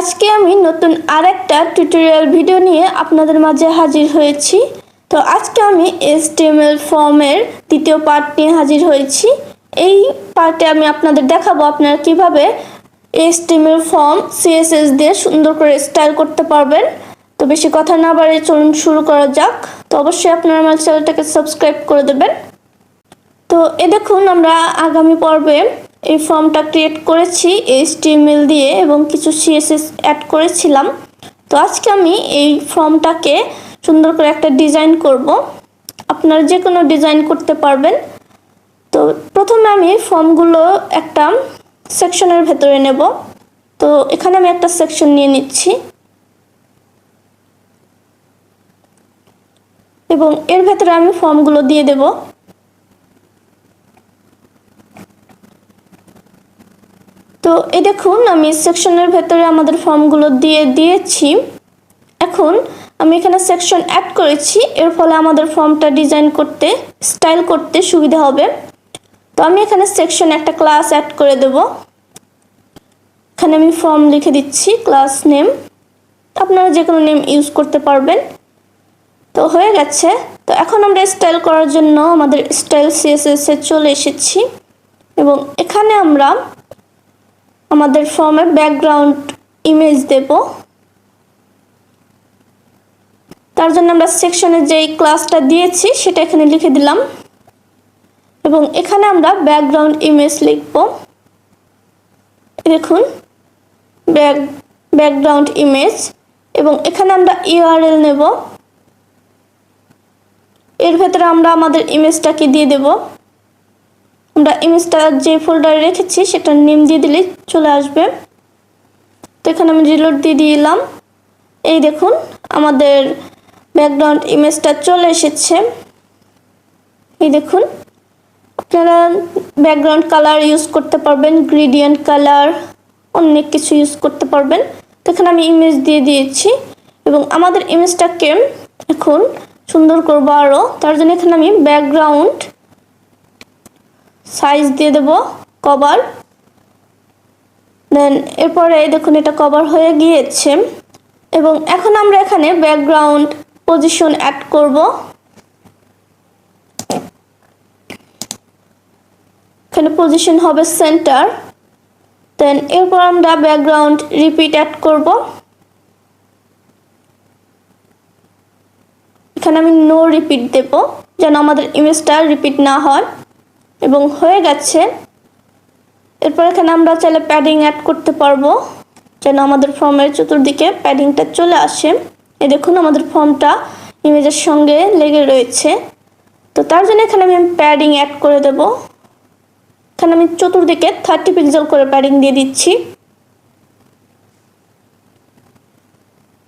আজকে আমি নতুন আরেকটা টিউটোরিয়াল ভিডিও নিয়ে আপনাদের মাঝে হাজির হয়েছি। তো আজকে আমি HTML ফর্মের দ্বিতীয় পার্ট নিয়ে হাজির হয়েছি। এই পার্টে আমি আপনাদের দেখাবো আপনারা কিভাবে HTML ফর্ম CSS দিয়ে সুন্দর করে স্টাইল করতে পারবেন। তো বেশি কথা না বাড়িয়ে চলুন শুরু করা যাক। তো অবশ্যই আপনারা আমার চ্যানেলটাকে সাবস্ক্রাইব করে দেবেন। তো দেখুন আমরা আগামী পর্বে এই ফর্মটা ক্রিয়েট করেছি HTML দিয়ে এবং কিছু CSS অ্যাড করেছিলাম। তো আজকে আমি এই ফর্মটাকে সুন্দর করে একটা ডিজাইন করব। আপনারা যে কোনো ডিজাইন করতে পারবেন। তো প্রথমে আমি ফর্মগুলো একটা সেকশনের ভেতরে নেব। তো এখানে আমি একটা সেকশন নিয়ে নিচ্ছি এবং এর ভেতরে আমি ফর্মগুলো দিয়ে দেব। তো এই দেখুন আমি সেকশনের ভেতরে আমাদের ফর্মগুলো দিয়ে দিয়েছি। এখন আমি এখানে সেকশন অ্যাড করেছি, এর ফলে আমাদের ফর্মটা ডিজাইন করতে স্টাইল করতে সুবিধা হবে। তো আমি এখানে সেকশন একটা ক্লাস অ্যাড করে দেব। এখানে আমি ফর্ম লিখে দিচ্ছি ক্লাস নেম, আপনারা যে কোনো নেম ইউজ করতে পারবেন। তো হয়ে গেছে। তো এখন আমরা স্টাইল করার জন্য আমাদের স্টাইল CSS এ চলে এসেছি এবং এখানে আমরা আমাদের ফর্মে ব্যাকগ্রাউন্ড ইমেজ দেব। তার জন্য আমরা সেকশনে যেই ক্লাসটা দিয়েছি সেটা এখানে লিখে দিলাম এবং এখানে আমরা ব্যাকগ্রাউন্ড ইমেজ লিখব। দেখুন ব্যাকগ্রাউন্ড ইমেজ এবং এখানে আমরা URL নেব। এর ভেতরে আমরা আমাদের ইমেজটাকে দিয়ে দেব। আমরা ইমেজটা যে ফোল্ডারে রেখেছি সেটার নেম দিয়ে দিলে চলে আসবে। তো এখানে আমি রিলোড দিয়ে দিলাম। এই দেখুন আমাদের ব্যাকগ্রাউন্ড ইমেজটা চলে এসেছে। এই দেখুন আপনারা ব্যাকগ্রাউন্ড কালার ইউজ করতে পারবেন, গ্রেডিয়েন্ট কালার, অনেক কিছু ইউজ করতে পারবেন। তো এখানে আমি ইমেজ দিয়ে দিয়েছি এবং আমাদের ইমেজটাকে এখন সুন্দর করব আরও। তার জন্য এখানে আমি ব্যাকগ্রাউন্ড সাইজ দিয়ে দেব কভার। দেন এরপরে দেখুন এটা কভার হয়ে গিয়েছে এবং এখন আমরা এখানে ব্যাকগ্রাউন্ড পজিশন অ্যাড করব। এখানে পজিশন হবে সেন্টার। দেন এরপর আমরা ব্যাকগ্রাউন্ড রিপিট অ্যাড করব। এখানে আমি নো রিপিট দেব যেন আমাদের ইমেজটা রিপিট না হয় এবং হয়ে গেছে। এরপর এখানে আমরা চাইলে প্যাডিং অ্যাড করতে পারবো যেন আমাদের ফর্মের চতুর্দিকে প্যাডিংটা চলে আসে। এই দেখুন আমাদের ফর্মটা ইমেজের সঙ্গে লেগে রয়েছে। তো তার জন্য এখানে আমি প্যাডিং অ্যাড করে দেব। এখানে আমি চতুর্দিকে 30 পিক্সেল করে প্যাডিং দিয়ে দিচ্ছি।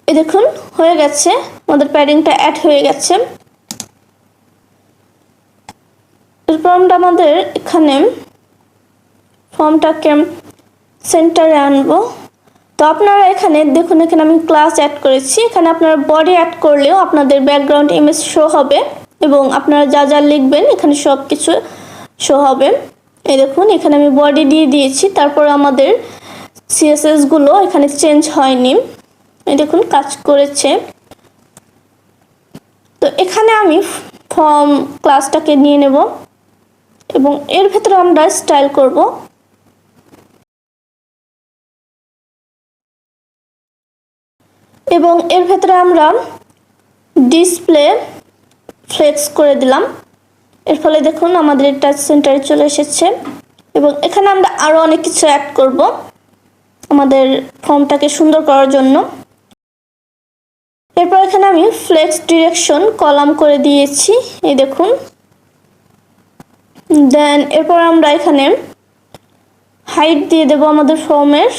এই দেখুন হয়ে গেছে, আমাদের প্যাডিংটা অ্যাড হয়ে গেছে। এরপর আমরা আমাদের এখানে ফর্মটাকে সেন্টারে আনবো। তো আপনারা এখানে দেখুন এখানে আমি ক্লাস অ্যাড করেছি। এখানে আপনারা বডি অ্যাড করলেও আপনাদের ব্যাকগ্রাউন্ড ইমেজ শো হবে এবং আপনারা যা যা লিখবেন এখানে সব কিছু শো হবে। এই দেখুন এখানে আমি বডি দিয়ে দিয়েছি, তারপর আমাদের CSS গুলো এখানে চেঞ্জ হয়নি। এই দেখুন কাজ করেছে। তো এখানে আমি ফর্ম ক্লাসটাকে নিয়ে নেব এবং এর ভেতরে আমরা স্টাইল করব। এবং এর ভেতরে আমরা ডিসপ্লে ফ্লেক্স করে দিলাম। এর ফলে দেখুন আমাদের টাচ সেন্টারে চলে এসেছে এবং এখানে আমরা আরও অনেক কিছু অ্যাড করব আমাদের ফর্মটাকে সুন্দর করার জন্য। এরপর এখানে আমি ফ্লেক্স ডিরেকশন কলাম করে দিয়েছি, এই দেখুন। দেন এরপর আমরা এখানে হাইট দিয়ে দেব আমাদের ফর্মের।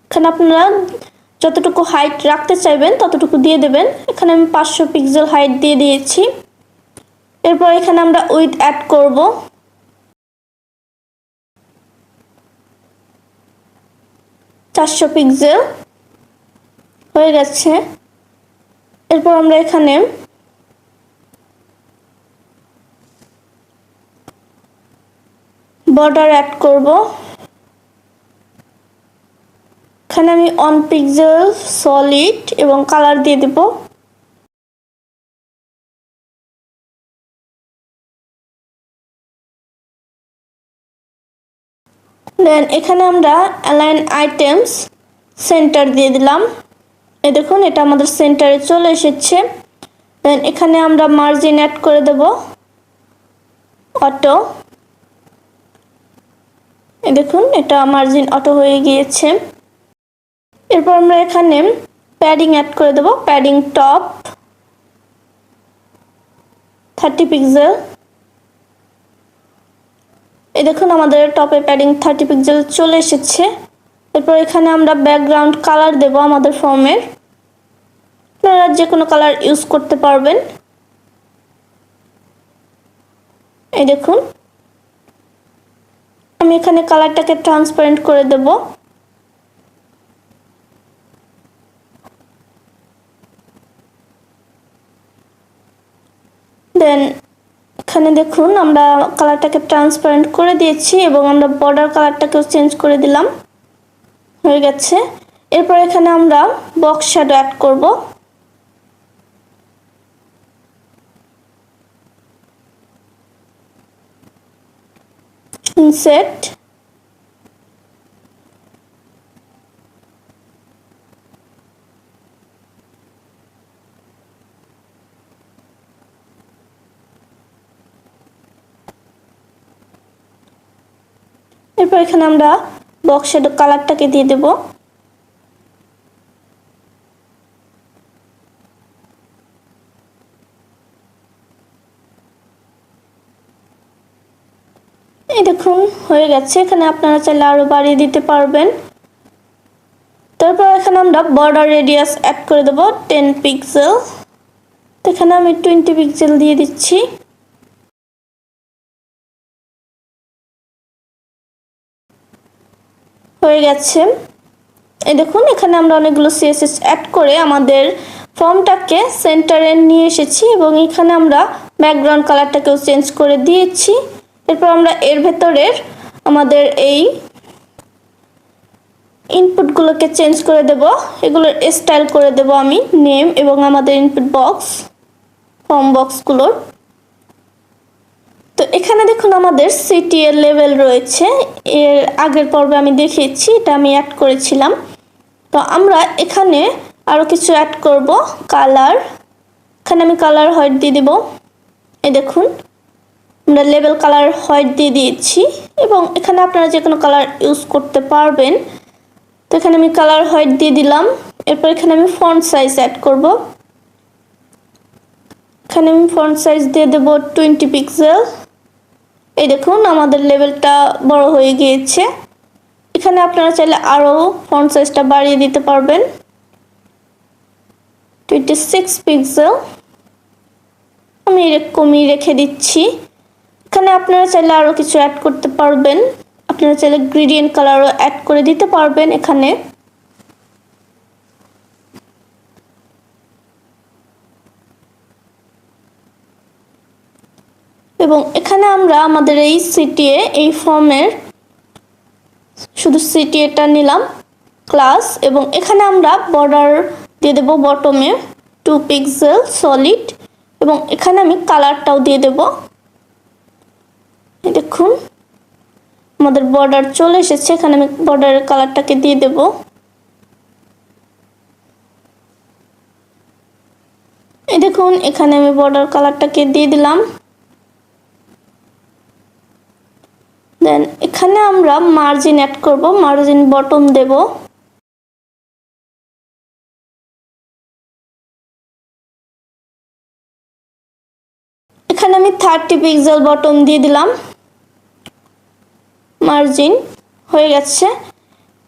এখানে আপনারা যতটুকু হাইট রাখতে চাইবেন ততটুকু দিয়ে দেবেন। এখানে আমি 500 পিক্সেল হাইট দিয়ে দিয়েছি। এরপর এখানে আমরা উইডথ অ্যাড করব। চারশো পিক্সেল হয়ে গেছে। এরপর আমরা এখানে বর্ডার অ্যাড করব। এখানে আমি 1 পিক্সেল সলিড এবং কালার দিয়ে দেব। দেন এখানে আমরা অ্যালাইন আইটেমস সেন্টার দিয়ে দিলাম। এই দেখুন এটা আমাদের সেন্টারে চলে এসেছে। দেন এখানে আমরা মার্জিন অ্যাড করে দেব অটো। এই দেখুন এটা মার্জিন অটো হয়ে গিয়েছে। এরপর আমরা এখানে প্যাডিং অ্যাড করে দেব, প্যাডিং টপ 30 পিক্সেল। এই দেখুন আমাদের টপে প্যাডিং 30 পিক্সেল চলে এসেছে। এরপর এখানে আমরা ব্যাকগ্রাউন্ড কালার দেব আমাদের ফর্মের। আপনারা যে কোনো কালার ইউজ করতে পারবেন। এই দেখুন আমি এখানে কালারটাকে ট্রান্সপারেন্ট করে দেব। দেন এখানে দেখুন আমরা কালারটাকে ট্রান্সপারেন্ট করে দিয়েছি এবং আমরা বর্ডার কালারটাকেও চেঞ্জ করে দিলাম, হয়ে গেছে। এরপর এখানে আমরা বক্স শ্যাডো অ্যাড করব। ইনসেট, এরপর এখানে আমরা বক্স শ্যাডো কালারটাকে দিয়ে দেব। এই দেখুন হয়ে গেছে। এখানে আপনারা চাইলে আরো বাড়িয়ে দিতে পারবেন। তারপর এখানে আমরা বর্ডার রেডিয়াস অ্যাড করে দেব 10 পিক্সেল। এখানে আমি 20 পিক্সেল দিয়ে দিচ্ছি। হয়ে গেছে। এই দেখুন এখানে আমরা অনেকগুলো সিএসএস অ্যাড করে আমাদের ফর্মটাকে সেন্টারে নিয়ে এসেছি এবং এখানে আমরা ব্যাকগ্রাউন্ড কালারটাকেও চেঞ্জ করে দিয়েছি। এরপর আমরা এর ভেতরের আমাদের এই ইনপুটগুলোকে চেঞ্জ করে দেব, এগুলোর স্টাইল করে দেব আমি নেম এবং আমাদের ইনপুট বক্স ফর্ম বক্সগুলোর। তো এখানে দেখুন আমাদের সিটি এর লেভেল রয়েছে, এর আগের পর্বে আমি দেখিয়েছি, এটা আমি অ্যাড করেছিলাম। তো আমরা এখানে আরও কিছু অ্যাড করব, কালার। এখানে আমি কালার হোয়াইট দিয়ে দেব। এই দেখুন আমরা লেভেল কালার হোয়াইট দিয়ে দিয়েছি এবং এখানে আপনারা যে কোনো কালার ইউজ করতে পারবেন। তো এখানে আমি কালার হোয়াইট দিয়ে দিলাম। এরপর এখানে আমি ফন্ট সাইজ অ্যাড করব। এখানে আমি ফন্ট সাইজ দিয়ে দেব 20 পিক্সেল। এই দেখুন আমাদের লেভেলটা বড় হয়ে গিয়েছে। এখানে আপনারা চাইলে আরও ফন্ট সাইজটা বাড়িয়ে দিতে পারবেন, 26 পিক্সেল। আমি এরকমই রেখে দিচ্ছি। এখানে আপনারা চাইলে আরও কিছু অ্যাড করতে পারবেন। আপনারা চাইলে গ্রেডিয়েন্ট কালারও অ্যাড করে দিতে পারবেন এখানে। এবং এখানে আমরা আমাদের এই সিটিএ এই ফর্মের শুধু সিটিএটা নিলাম ক্লাস এবং এখানে আমরা বর্ডার দিয়ে দেব বটমে 2 পিক্সেল সলিড এবং এখানে আমি কালারটাও দিয়ে দেব। দেখুন আমাদের বর্ডার চলে এসেছে, এখানে আমি বর্ডারের কালারটাকে দিয়ে দেব। এই দেখুন এখানে আমি বর্ডার কালারটাকে দিয়ে দিলাম। দেন এখানে আমরা মার্জিন অ্যাড করব, মার্জিন বটম দেব। এখানে আমি 30 পিক্সেল বটম দিয়ে দিলাম, মার্জিন হয়ে গেছে।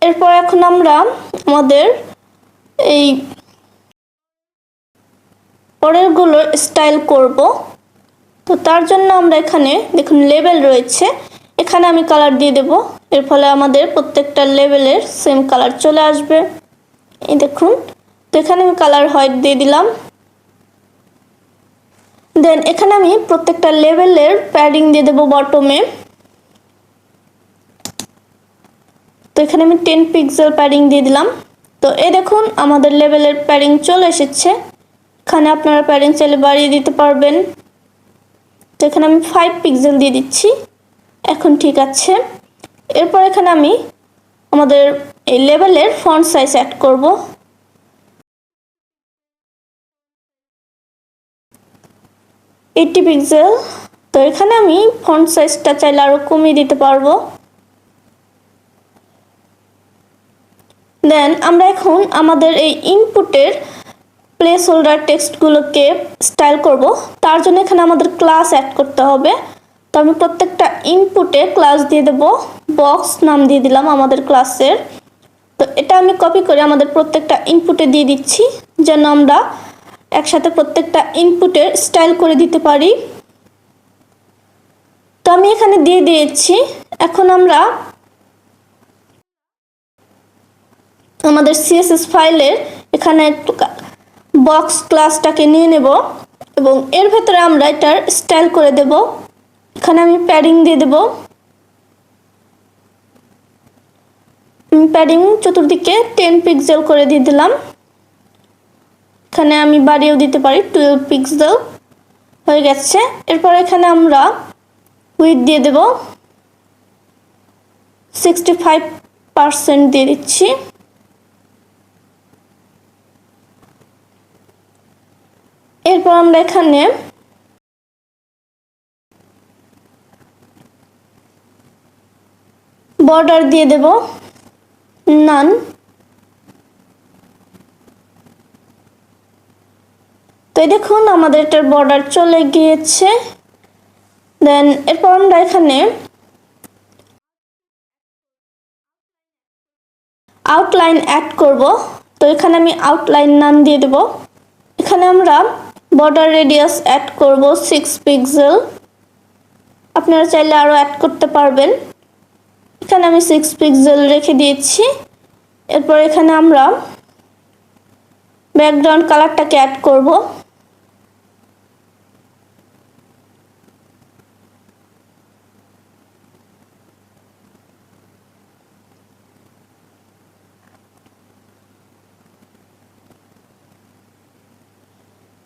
এরপর এখন আমরা আমাদের এই পরেরগুলোর স্টাইল করব। তো তার জন্য আমরা এখানে দেখুন লেবেল রয়েছে, এখানে আমি কালার দিয়ে দেব। এর ফলে আমাদের প্রত্যেকটা লেবেলের সেম কালার চলে আসবে। এই দেখুন, তো এখানে আমি কালার হোয়াইট দিয়ে দিলাম। দেন এখানে আমি প্রত্যেকটা লেবেলের প্যাডিং দিয়ে দেব বটমে। তো এখানে আমি 10 পিক্সেল প্যাডিং দিয়ে দিলাম। তো এই দেখুন আমাদের লেভেলের প্যাডিং চলে এসেছে। এখানে আপনারা প্যাডিং চাইলে বাড়িয়ে দিতে পারবেন। তো এখানে আমি 5 পিক্সেল দিয়ে দিচ্ছি। এখন ঠিক আছে। এরপর এখানে আমি আমাদের এই লেভেলের ফন্ট সাইজ অ্যাড করব। Eighty pixel. তো এখানে আমি ফন্ট সাইজটা চাইলে আরো কমিয়ে দিতে পারবো। দেন আমরা এখন আমাদের এই ইনপুটের প্লেস হোল্ডার টেক্সটগুলোকে স্টাইল করব। তার জন্য এখানে আমাদের ক্লাস অ্যাড করতে হবে। তো আমি প্রত্যেকটা ইনপুটে ক্লাস দিয়ে দেব। বক্স নাম দিয়ে দিলাম আমাদের ক্লাসের। তো এটা আমি কপি করে আমাদের প্রত্যেকটা ইনপুটে দিয়ে দিচ্ছি, যেন আমরা একসাথে প্রত্যেকটা ইনপুটের স্টাইল করে দিতে পারি। তো আমি এখানে দিয়ে দিয়েছি। এখন আমরা আমাদের সিএসএস ফাইলের এখানে একটু বক্স ক্লাসটাকে নিয়ে নেব এবং এর ভেতরে আমরা এটার স্টাইল করে দেব। এখানে আমি প্যাডিং দিয়ে দেব। প্যাডিং চতুর্দিকে 10 পিক্সেল করে দিয়ে দিলাম। এখানে আমি বাড়িয়েও দিতে পারি, 12 পিক্সেল হয়ে গেছে। এরপর এখানে আমরা উইডথ দিয়ে দেব, 65% দিয়ে দিচ্ছি। এরপর আমরা এখানে বর্ডার দিয়ে দেব নান। তো দেখুন আমাদের এটার বর্ডার চলে গিয়েছে। দেন এরপর আমরা এখানে আউটলাইন অ্যাড করব। তো এখানে আমি আউটলাইন নাম দিয়ে দেব। এখানে আমরা বর্ডার রেডিয়াস অ্যাড করব 6 পিক্সেল। আপনারা চাইলে আরো অ্যাড করতে পারবেন। এখানে আমি 6 পিক্সেল রেখে দিয়েছি। এরপর এখানে আমরা ব্যাকগ্রাউন্ড কালারটাকে অ্যাড করব।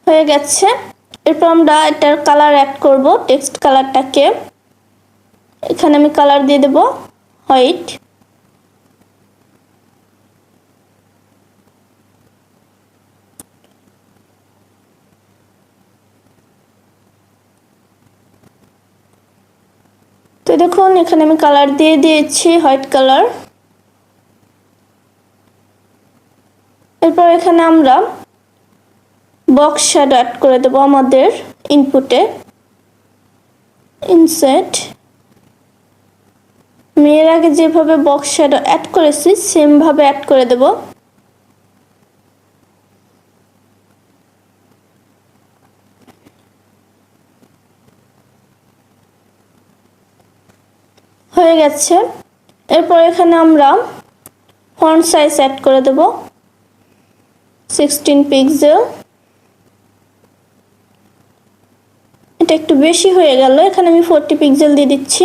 হয়ে গেছে। এরপর আমরা এটার কালার অ্যাড করব, টেক্সট কালারটাকে। এখানে আমি কালার দিয়ে দেব হোয়াইট। তো দেখুন এখানে আমি কালার দিয়ে দিয়েছি হোয়াইট কালার। এরপর এখানে আমরা বক্স শ্যাডো অ্যাড করে দেব আমাদের ইনপুটে। ইনসার্ট, আমি এর আগে যেভাবে বক্স শ্যাডো অ্যাড করেছি সেম ভাবে অ্যাড করে দেব। হয়ে গেছে। এরপর এখানে আমরা ফন্ট সাইজ অ্যাড করে দেব 16 পিক্সেল। এটা একটু বেশি হয়ে গেল, এখানে আমি 40 পিক্সেল দিয়ে দিচ্ছি।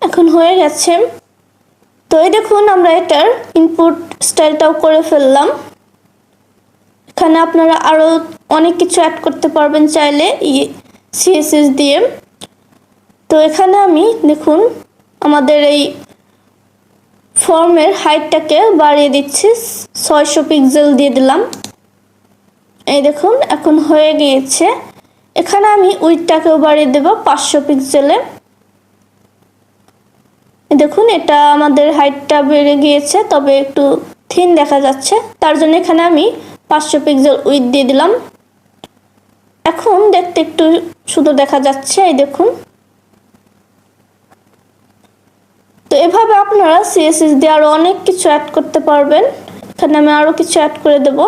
এখন হয়ে গেছে। তো এই দেখুন আমরা এটার ইনপুট স্টাইলটাও করে ফেললাম। এখানে আপনারা আরো অনেক কিছু অ্যাড করতে পারবেন চাইলে সিএসএস দিয়ে। তো এখানে আমি দেখুন আমাদের এই ফর্মের হাইটটাকে বাড়িয়ে দিচ্ছি, 600 পিক্সেল দিয়ে দিলাম। এই দেখুন এখন হয়ে গিয়েছে। এখানে আমি উইডথটাকেও বাড়িয়ে দেব 500 পিক্সেলে। দেখুন এটা আমাদের হাইটটা বেড়ে গিয়েছে, তবে একটু থিন দেখা যাচ্ছে। তার জন্য এখানে আমি 500 পিক্সেল উইডথ দিয়ে দিলাম। এখন দেখতে একটু সুন্দর দেখা যাচ্ছে। এই দেখুন। তো এভাবে আপনারা সিএসএস দিয়ে আরো অনেক কিছু অ্যাড করতে পারবেন। এখানে আমি আরো কিছু অ্যাড করে দেব।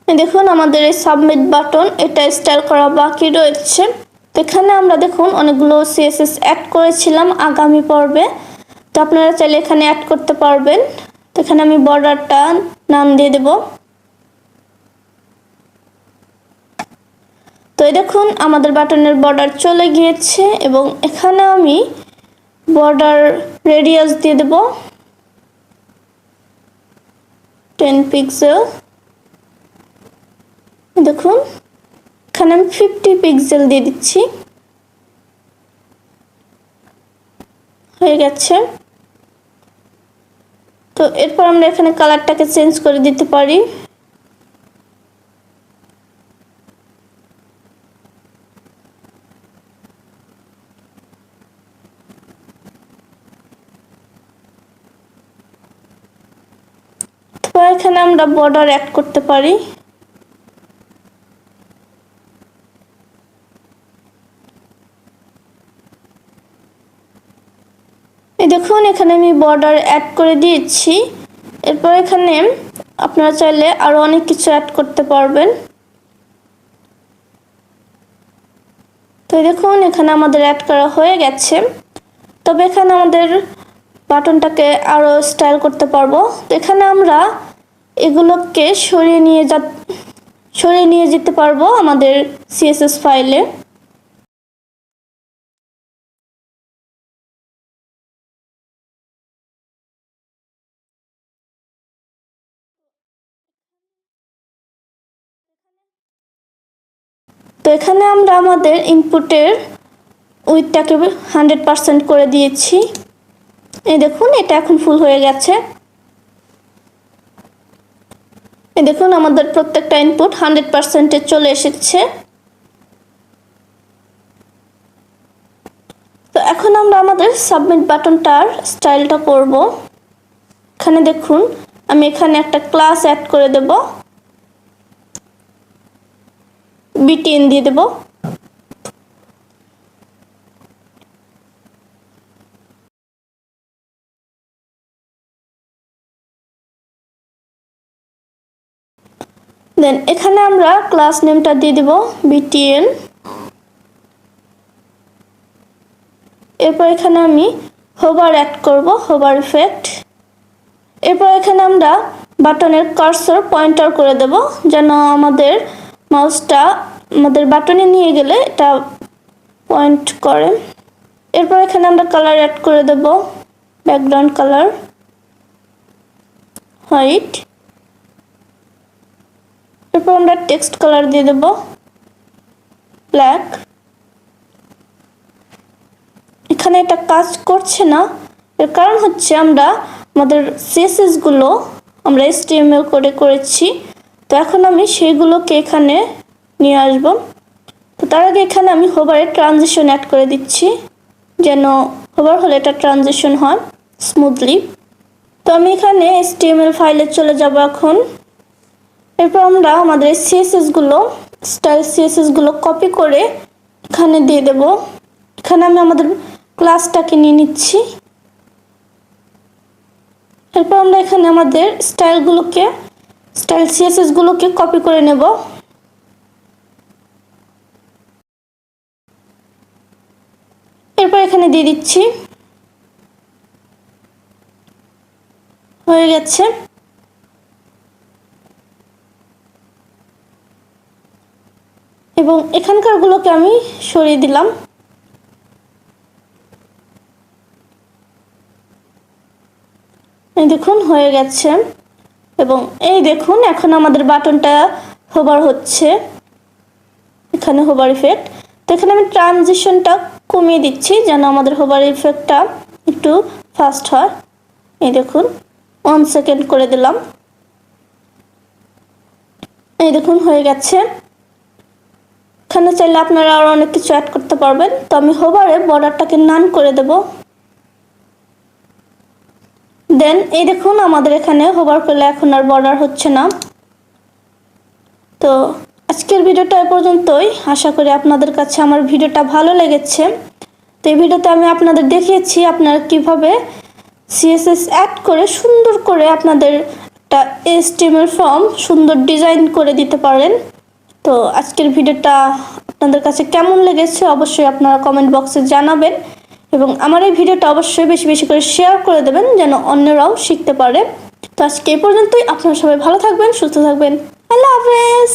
দেখুন আমাদের এই সাবমিট বাটন, এটা স্টাইল করা বাকি রয়েছে। তো এখানে আমরা দেখুন অনেকগুলো সিএসএস অ্যাড করেছিলাম আগামী পর্বে। তো আপনারা চাইলে এখানে অ্যাড করতে পারবেন। তো এখানে আমি বর্ডারটা নাম দিয়ে দেব। তো এই দেখুন আমাদের বাটনের বর্ডার চলে গিয়েছে এবং এখানে আমি বর্ডার রেডিয়াস দিয়ে দেব 10 পিক্সেল। দেখুন এখানে আমি 50 পিক্সেল দিয়ে দিচ্ছি, হয়ে গেছে। তো এরপর আমরা এখানে কালারটাকে চেঞ্জ করে দিতে পারি। তো এখানে আমরা বর্ডার অ্যাড করতে পারি। এই দেখুন এখানে আমি বর্ডার অ্যাড করে দিয়েছি। এরপর এখানে আপনারা চাইলে আরো অনেক কিছু অ্যাড করতে পারবেন। তো দেখুন এখানে আমাদের অ্যাড করা হয়ে গেছে। তবে এখানে আমাদের বাটনটাকে আরো স্টাইল করতে পারবো। তো এখানে আমরা এগুলোকে সরিয়ে নিয়ে যেতে পারবো আমাদের সিএসএস ফাইলে। তো এখানে আমরা আমাদের ইনপুটের উইডথটাকে 100% করে দিয়েছি। এই দেখুন এটা এখন ফুল হয়ে গেছে। এই দেখুন আমাদের প্রত্যেকটা ইনপুট 100%-এ চলে এসেছে। তো এখন আমরা আমাদের সাবমিট বাটনটার স্টাইলটা করব। এখানে দেখুন আমি এখানে একটা ক্লাস অ্যাড করে দেব, BTN দিয়ে দেব। দেন এখানে আমরা ক্লাস নেমটা দিয়ে দেব BTN। এরপর এখানে আমি হোভার অ্যাড করব, হোভার ইফেক্ট। এরপর এখানে আমরা বাটনের কার্সর পয়েন্টার করে দেব যেন আমাদের মাউসটা আমাদের বাটনে নিয়ে গেলে এটা পয়েন্ট করে। এরপর এখানে আমরা কালার অ্যাড করে দেব, ব্যাকগ্রাউন্ড কালার হোয়াইট। এরপর আমরা টেক্সট কালার দিয়ে দেব ব্ল্যাক। এখানে এটা কাজ করছে না, এর কারণ হচ্ছে আমরা আমাদের সিএসএস গুলো আমরা HTML কোডে করেছি। তো এখন আমি সেইগুলোকে এখানে নিয়ে আসব। তো তার আগে এখানে আমি হোভারের ট্রানজিশন অ্যাড করে দিচ্ছি যেন হোভার হলে এটা ট্রানজিশন হয় স্মুথলি। তো আমি এখানে HTML ফাইলে চলে যাব এখন। এরপর আমরা আমাদের সিএসএস গুলো স্টাইল সিএসএস গুলো কপি করে এখানে দিয়ে দেব। এখানে আমি আমাদের ক্লাসটাকে নিয়ে নিচ্ছি। এরপর আমরা এখানে আমাদের স্টাইল সিএসএস গুলোকে কপি করে নেব। এরপর এখানে দিয়ে দিচ্ছি, হয়ে গেছে। এবং এখানকার গুলোকে আমি সরিয়ে দিলাম। এই দেখুন হয়ে গেছে। এবং এই দেখুন এখন আমাদের বাটনটা হোভার হচ্ছে, এখানে হোভার ইফেক্ট। তো এখানে আমি ট্রানজিশনটা কমিয়ে দিচ্ছি যেন আমাদের হোভার ইফেক্টটা একটু ফাস্ট হয়। এই দেখুন 1 সেকেন্ড করে দিলাম। এই দেখুন হয়ে গেছে। এখানে চাইলে আপনারা আরো অনেক কিছু অ্যাড করতে পারবেন। তো আমি হোভারে বর্ডারটাকে নান করে দেব। দেন এই দেখুন আমাদের এখানে হোভার করলে এখন আর বর্ডার হচ্ছে না। তো আজকের ভিডিওটা এ পর্যন্তই। আশা করি আপনাদের কাছে আমার ভিডিওটা ভালো লেগেছে। তো এই ভিডিওতে আমি আপনাদের দেখিয়েছি আপনারা কিভাবে সিএসএস অ্যাড করে সুন্দর করে আপনাদের একটা HTML ফর্ম সুন্দর ডিজাইন করে দিতে পারেন। তো আজকের ভিডিওটা আপনাদের কাছে কেমন লেগেছে অবশ্যই আপনারা কমেন্ট বক্সে জানাবেন এবং আমার এই ভিডিওটা অবশ্যই বেশি বেশি করে শেয়ার করে দেবেন যেন অন্যরাও শিখতে পারে। তো আজকে এই পর্যন্তই। আপনারা সবাই ভালো থাকবেন, সুস্থ থাকবেন। আল্লাহ হাফেজ।